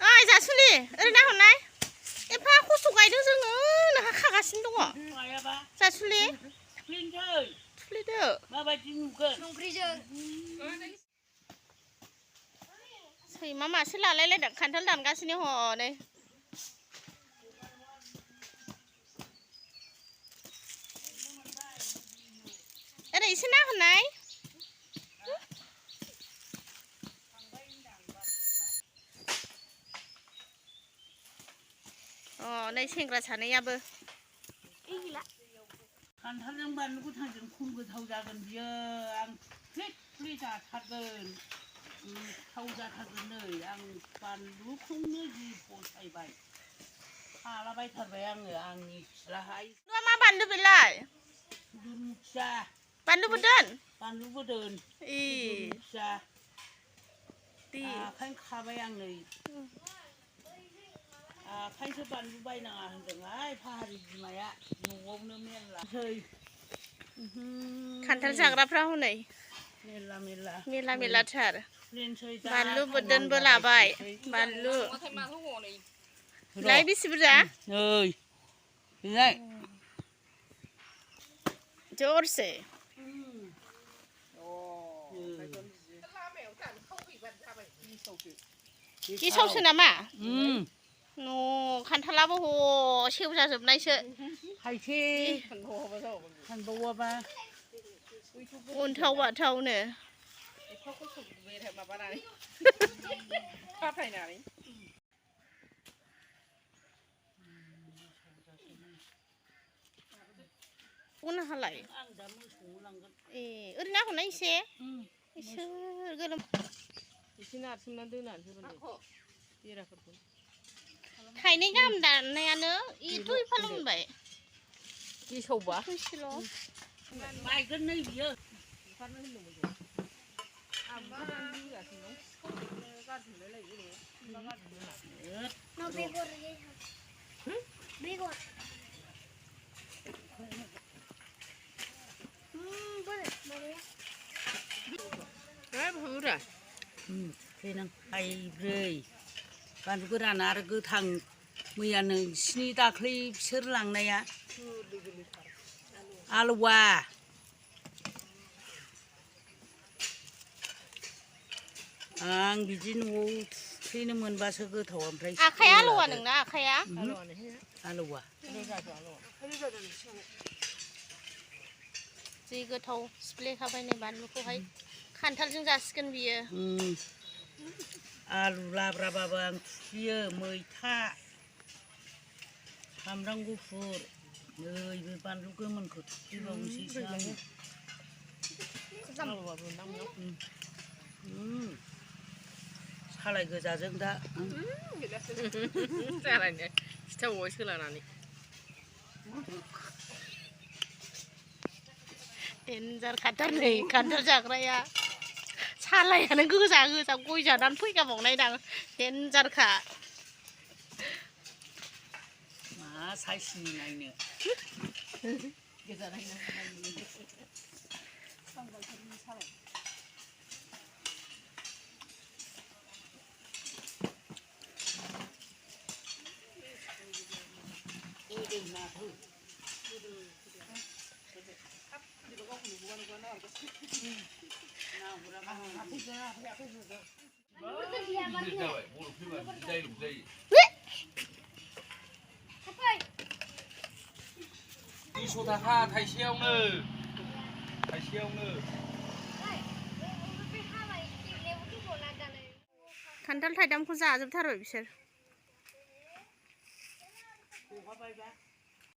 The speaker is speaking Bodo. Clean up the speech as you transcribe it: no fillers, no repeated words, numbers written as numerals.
ओइ जासुलि ओरै नाहरनाय एफा खस्थ' गायदों जोङो नोंहा खागासिनो दङ जासुलि थुफ्लेदो माबायदि नुगोन संख्रिजों सैमा मासे लालायलायदों खान्थाल दानगासिनो हनै ओरै एसे नाहरनाय नै सेंग्रा सानैयाबो खान्थालजों बानलु गोथांजों खम गोथाव जागोन बियो आं फ्ले जाथारगोन गोथाव जाथारगोन नै आं बानलुखौनो जि फसायबाय खालाबायथारबाय आङो आंनि फिसाहाय मा बानलु बेलाय दुरमुखिया बानलु बोरदोन दुरमुखिया आखायनो खाबाय आं नै आखायसो बानलु बायनाङा होनदोंहाय फाहारि बिमाया न'आवनो मेरलासै खान्थाल जाग्राफ्रा हनै मेरला मेलाथार बानलु बोरदोनबो लाबाय बानलु लाय बेसे बुरजा नै जरसे गेसावसो नामा न' खान्थालाबो ह सेवजाजोबनायसो खायसे फानबावाबा उनथाव बाथावनो उनाहालाय ओरै नाहरनाय एसे इसोर गोलोम एसे नारसोमना दोनानै होबानो बेराफोरखौ थाइनै गाहाम दाननायानो एथ' एफाल' मोनबाय गेसावबा बायगोन नै बियो ओंखारनो होनदोंमोन आं ओंखारनानै होगासिनो दं गाज्रिलाय लायो बुरा देनां थाइब्रै बानलु गोरान आरो गोथां मैया नोंसिनि दाख्लै बिसोर लांनाया आलुवा आं बिदि न'आव थुफ्लेनो मोनबासो गोथाव ओमफ्राय आखाइया आलौवा नोंना आखाइया आलौवा जि गोथाव सिफ्लेखाबाय नै बानलुखौहाय खान्थालजों जासिगोन बियो आलु लाब्राबाबो आं थुफ्लेयो मैथा सामब्राम गुफुर नैबे बानलु गोमोनखौ थुफ्लेबावनोसैसो आङो सालाय गोजाजों दा जालायनो खिथावबाय सोलानानै देन्जार खाथार नै खान्थाल जाग्राया सालायानो गोजा गय जानानै फैगाबावनाय दां देन्जारखा मा साइसनि नायनो थाखा थाइसेयावनो खान्थाल थाइदामखौ जाजोबथारबाय बिसोर